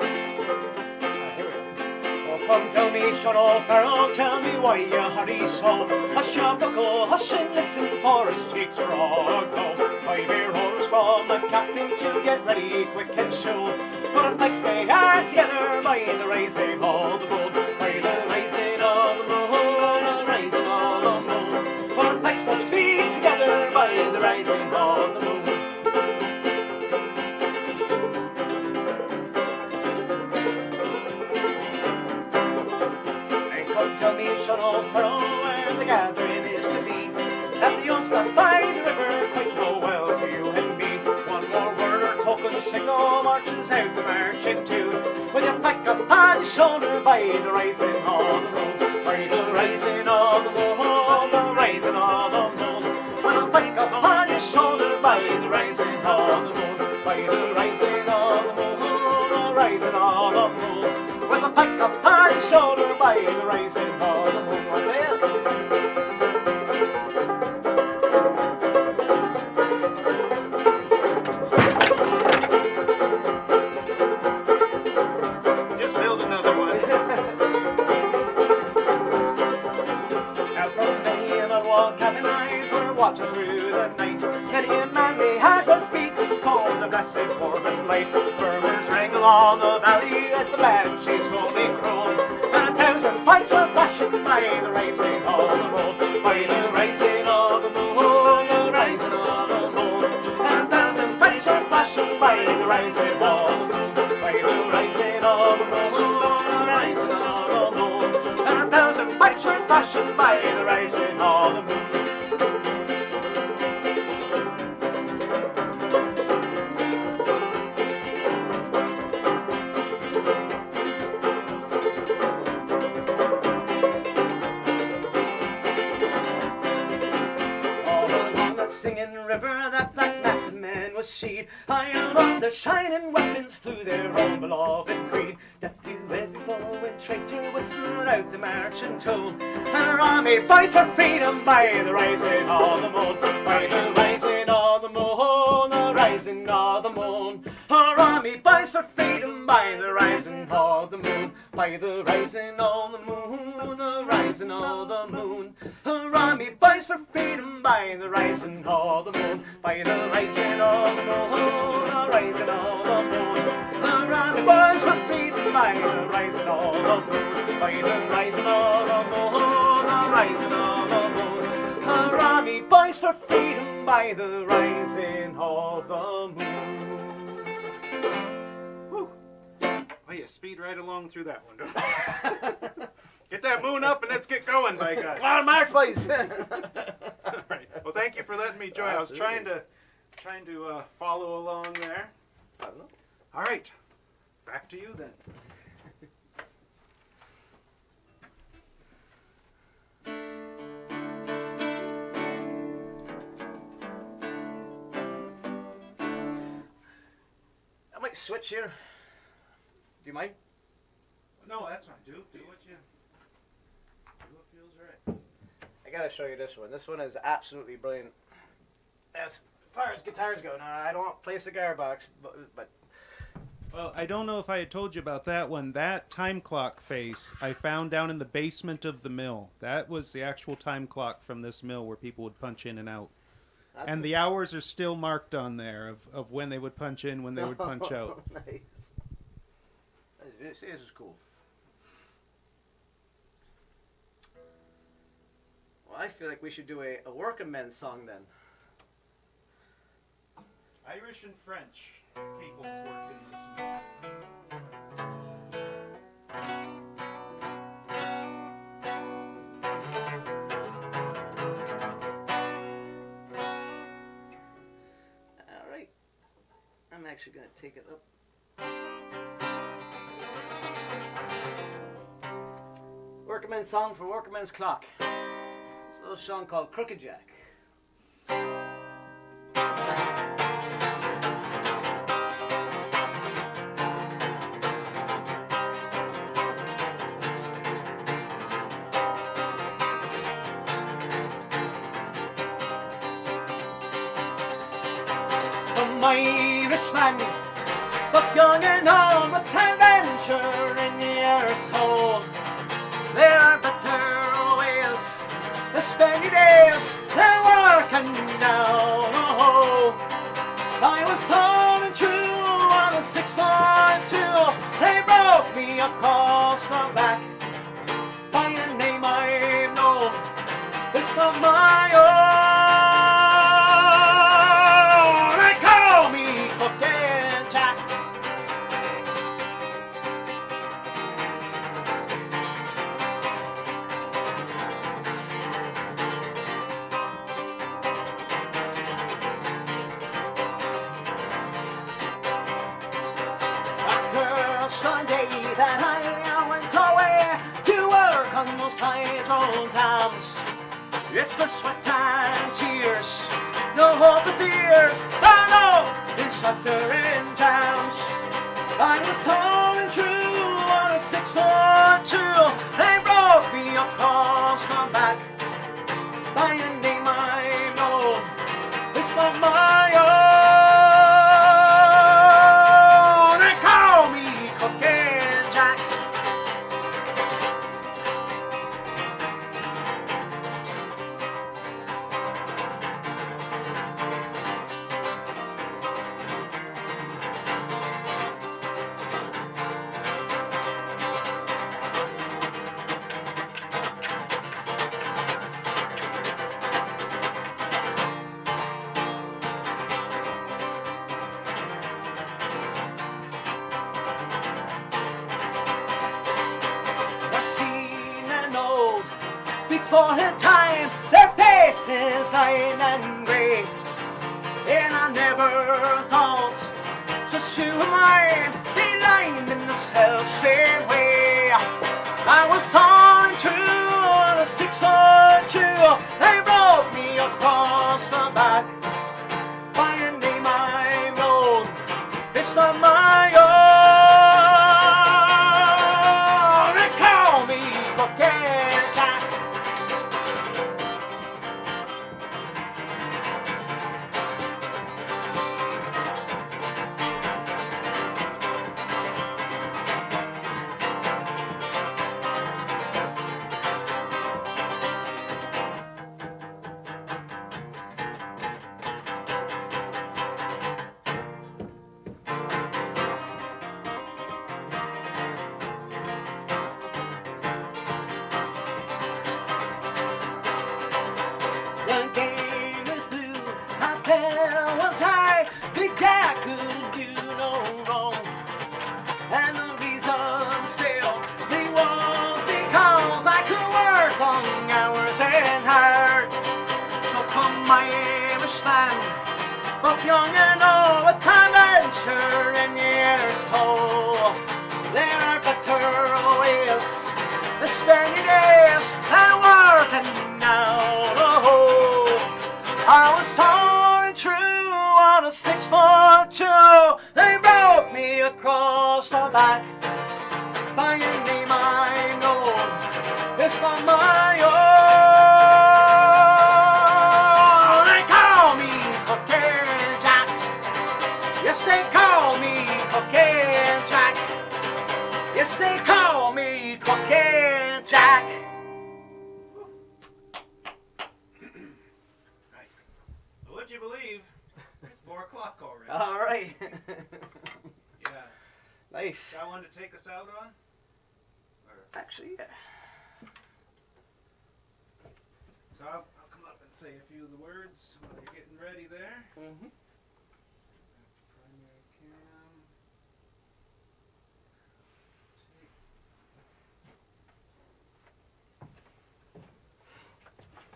Here we go. Oh, come tell me, Sean O'Farrell, tell me why you hurry so. Hush your buckle, hush and listen, for his cheeks are all aglow. 5 year orders from the captain to get ready quick and show. Put up like they are together by the rising of the moon. By the rising of the moon, the rising of the moon. Put up like must be together by the rising of the moon. Tell me, Sean O'Farrell, where the gathering is to be. At the Oscar by the river, quite know well to you and me. One more word or token signal marches out the marching tune. With your pack upon your shoulder by the rising of the moon. By the rising of the moon, the rising of the moon. With a pack upon your shoulder by the rising of the moon. By the rising of the moon, the rising of the moon. With a pack upon your shoulder by the rising of the moon. Right there. Just build another one. Now from many of the wall cabin eyes were watching through the night. Many a man they had was beaten for the blessed warm light. Murmurs rang along the valley at the banshees rolling croon. And 1,000 pipes were flashing by the rising of the moon. By the rising of the moon, the rising of the moon. And 1,000 pipes were flashing by the rising of the moon. By the rising of the moon, the rising of the moon. And 1,000 pipes were flashing by the rising of the moon. All along that singing river, that black masked man was sheet. High above their shining weapons flew their own beloved creed. Death to every foe and traitor whistled out the marching tone. And our army fights for freedom by the rising of the moon. By the rising of the moon, the rising of the moon. Our army fights for freedom by the rising of the moon. By the rising of the moon, the rising of the moon. Our army fights for freedom by the rising of the moon. By the rising of the moon, the rising of the moon. Our army fights for freedom by the rising of the moon. By the rising of the moon, the rising of the moon. Our army fights for freedom by the rising of the moon. Woo. Oh, you speed speed right along through that one. Get that moon up and let's get going, by God. Come on, Mark, please. All right. Well, thank you for letting me join. Absolutely. I was trying to follow along there. I don't know. All right. Back to you then. I might switch here. Do you mind? No, that's fine. Do what feels right. I gotta show you this one. This one is absolutely brilliant. As far as guitars go, now I don't play cigar box, but Well, I don't know if I had told you about that one. That time clock face I found down in the basement of the mill. That was the actual time clock from this mill where people would punch in and out. And the hours are still marked on there of when they would punch in, when they would punch out. Nice. This is cool. Well, I feel like we should do a working men's song then. Irish and French people's work in this mill. All right. I'm actually going to take it up. Workman's song for Workman's Clock. It's a little song called Crooked Jack. Irishman, but young and old with adventure in your soul. There are better ways to spend your days than working down a hole. I was torn and true on a 6.2. They broke me across the back by a name I know. It's not my own. That I went away to work on those hydro dams. It's for sweat and tears, no hope of fears, oh no, in sheltering jams. I was torn and true on a 6.2. They broke me across the back by a name I know. It's not my own. They call me Crooked. Before the time, their faces light and gray, and I never thought so soon might be lying in the self-same way. I was torn true on a 6.2. They broke me across the back by a name I know. It's not my own. They call me Crooked Jack. I know a time adventure in your soul. There are better ways to spend your days than working now. Oh, I was torn and true on a 6'2". They broke me across the back. By your name I know it's not my own. They call me Cocaine Jack. Yes, they call me Cocaine Jack. Yes, they call me Cocaine Jack. Nice. Well, would you believe it's 4 o'clock already? All right. Yeah. Nice. Got one to take us out on? Actually, yeah. So I'll come up and say a few of the words while you're getting ready there. Mm-hmm. Primary cam.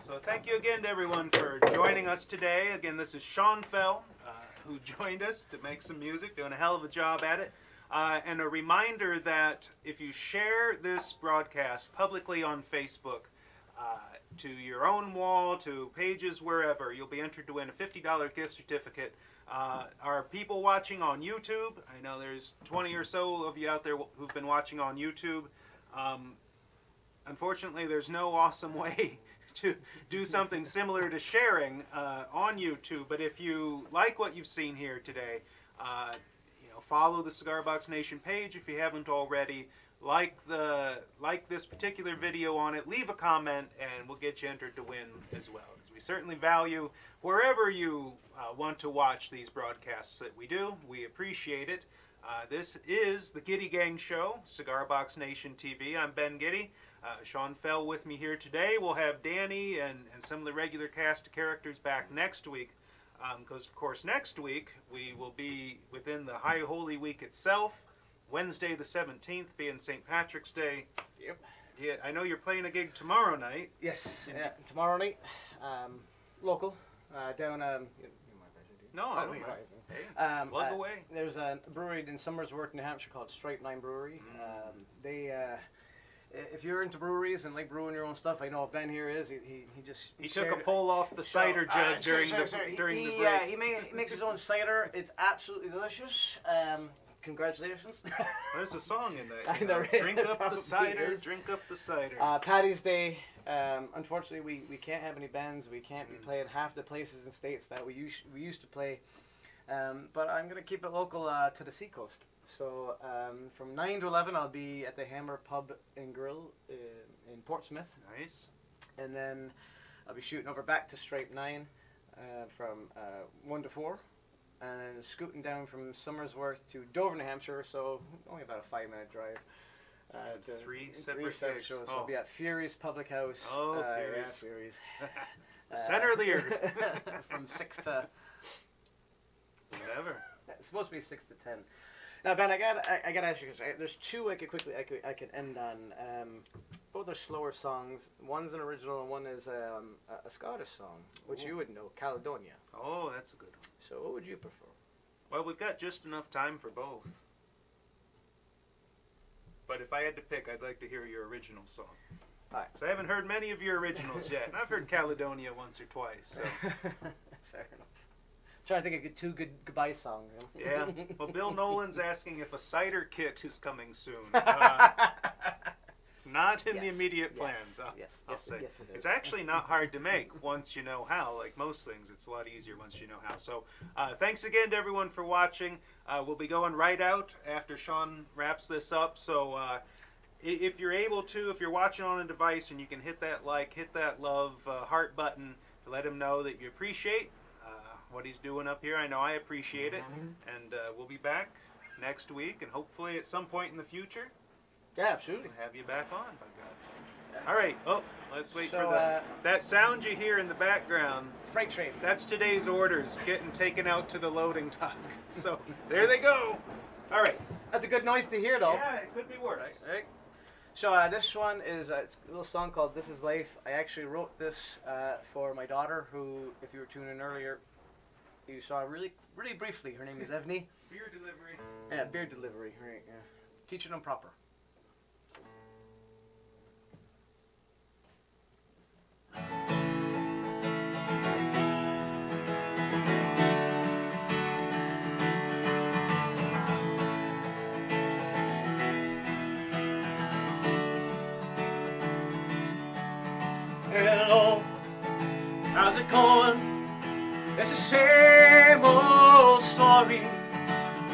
So thank you again to everyone for joining us today. Again, this is Sean Fell, who joined us to make some music, doing a hell of a job at it. And a reminder that if you share this broadcast publicly on Facebook, to your own wall, to pages, wherever, you'll be entered to win a $50 gift certificate. Our people watching on YouTube, I know there's 20 or so of you out there who've been watching on YouTube. Unfortunately, there's no awesome way to do something similar to sharing on YouTube. But if you like what you've seen here today, follow the Cigar Box Nation page if you haven't already. Like this particular video on it. Leave a comment, and we'll get you entered to win as well. Because we certainly value wherever you want to watch these broadcasts that we do. We appreciate it. This is the Gitty Gang Show, Cigar Box Nation TV. I'm Ben Gitty. Sean Fell with me here today. We'll have Danny and some of the regular cast of characters back next week. Because, of course, next week we will be within the High Holy Week itself. Wednesday the 17th being St. Patrick's Day. Yep. Yeah, I know you're playing a gig tomorrow night. Yes. Yeah. Tomorrow night, local, down. No, I don't mind. Hey, plug away. There's a brewery in Somersworth, New Hampshire called Stripe 9 Brewery. They. If you're into breweries and like brewing your own stuff, I know Ben here is. He took a pull off the cider jug during the break. Yeah, he makes his own cider. It's absolutely delicious. Congratulations. There's a song in that. I know, right? Drink up the cider. Drink up the cider. Paddy's Day. Unfortunately, we can't have any bands. We can't be playing half the places and states that we used to play. But I'm gonna keep it local to the seacoast. So from 9 to 11, I'll be at the Hammer Pub and Grill in Portsmouth. Nice. And then I'll be shooting over back to Stripe 9 from 1 to 4. And then scooting down from Somersworth to Dover, New Hampshire, so only about a 5-minute drive. Three separate shows. Oh. So I'll be at Fury's Public House. Oh, Yeah, Fury's. Fury's. Center of the earth. From 6 to... Whatever. It's supposed to be 6 to 10. Now, Ben, I gotta ask you, because there's two I could end on. Both are slower songs. One's an original, and one is a Scottish song, which you would know, Caledonia. Oh, that's a good one. So, what would you prefer? Well, we've got just enough time for both. But if I had to pick, I'd like to hear your original song. All right. So I haven't heard many of your originals yet, and I've heard Caledonia once or twice. So. Fair enough. Trying to think of two good goodbye songs. Yeah. Well, Bill Nolan's asking if a cider kit is coming soon. Not in the immediate plans. I'll say. Yes, it is. It's actually not hard to make once you know how. Like most things, it's a lot easier once you know how. So thanks again to everyone for watching. We'll be going right out after Sean wraps this up. So if you're able to, if you're watching on a device and you can hit that like, hit that love heart button to let him know that you appreciate what he's doing up here. I know I appreciate it. And we'll be back next week and hopefully at some point in the future. Yeah, absolutely. We'll have you back on, by God. All right. Oh, let's wait So, for that sound you hear in the background. Freight train. That's today's orders getting taken out to the loading dock. So there they go. All right. That's a good noise to hear, though. Yeah, it could be worse. Right. So this one is it's a little song called "This Is Life." I actually wrote this for my daughter, who, if you were tuning in earlier, you saw really briefly. Her name is Evney. Beer delivery. Yeah, beer delivery. Right. Yeah. Teaching them proper. Hello, how's it going? It's the same old story.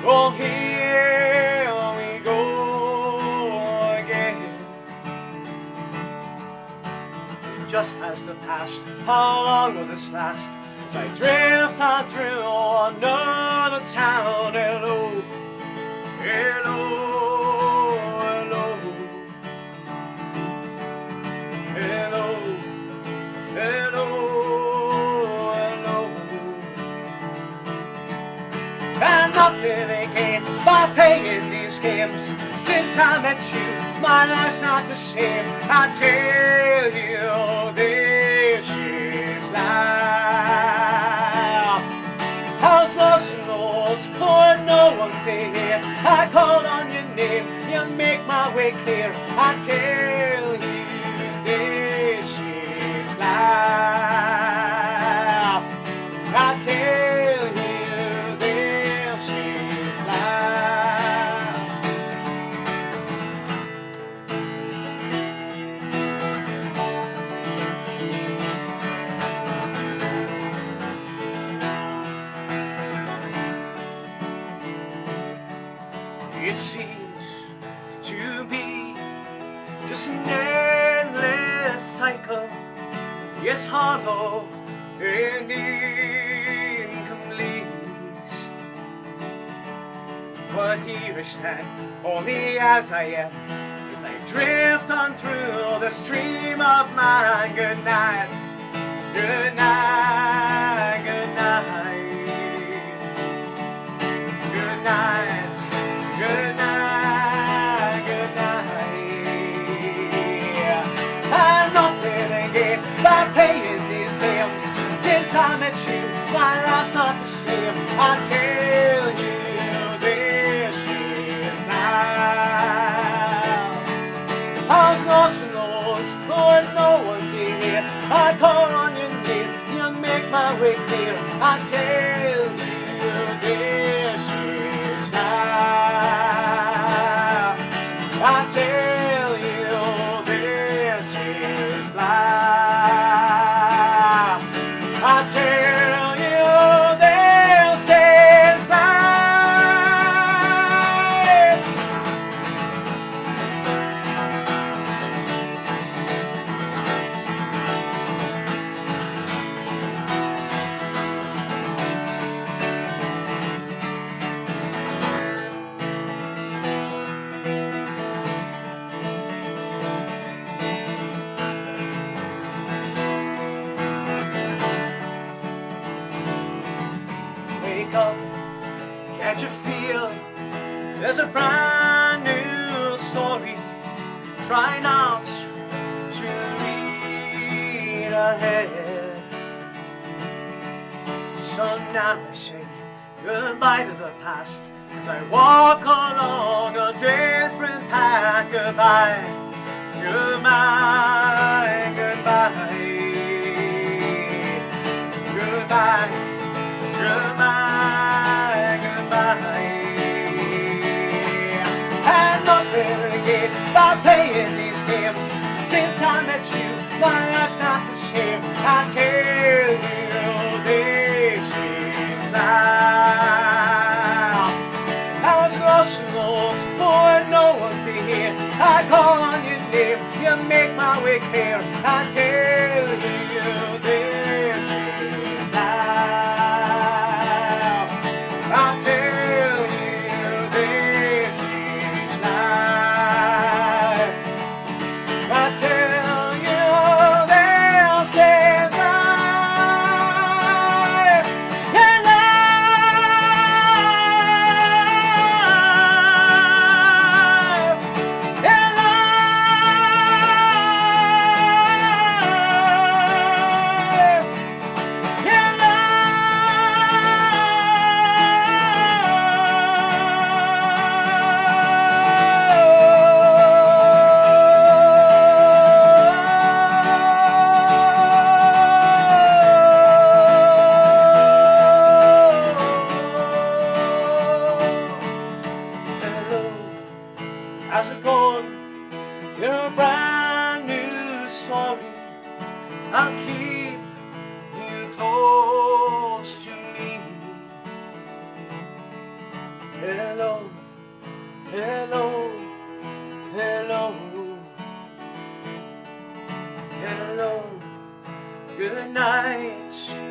Oh, here we go again. Just as the past, how long will this last? As I drift on through another town. Hello, hello, hello, hello. Hello, hello. And nothing again by playing these games. Since I met you, my life's not the same. I tell you, this is life. I was lost and lost, for no one to hear. I called on your name, you make my way clear. I tell you, this is life. I tell you, this is life. It seems to be just an endless cycle. Yes, hollow and incomplete. But here I stand, only as I am, as I drift on through the stream of mine. Good night, good night, good night, good night, good night, good night. I'm nothing again by playing these games. Since I met you, my life's not the same. I tell you, this is now. I was lost and lost, for no one to hear. I call on your name, you make my way clear. I tell you, this is now. I tell you, this is life. I tell you, this is life. Wake up, can't you feel there's a brand new story? Try not to read ahead. So now I say goodbye to the past as I walk along a different path. Goodbye, goodbye, goodbye, goodbye. Goodbye, goodbye. And nothing again by playing these games. Since I met you, my life's not the same. I tell you, this is life. I was lost and lost, for no one to hear. I call on your name, you make my way clear. I tell you, this is life. I tell you, this is life. I tell you, this is life. Yeah, life. Yeah, life. Hello, hello, hello, hello, good night.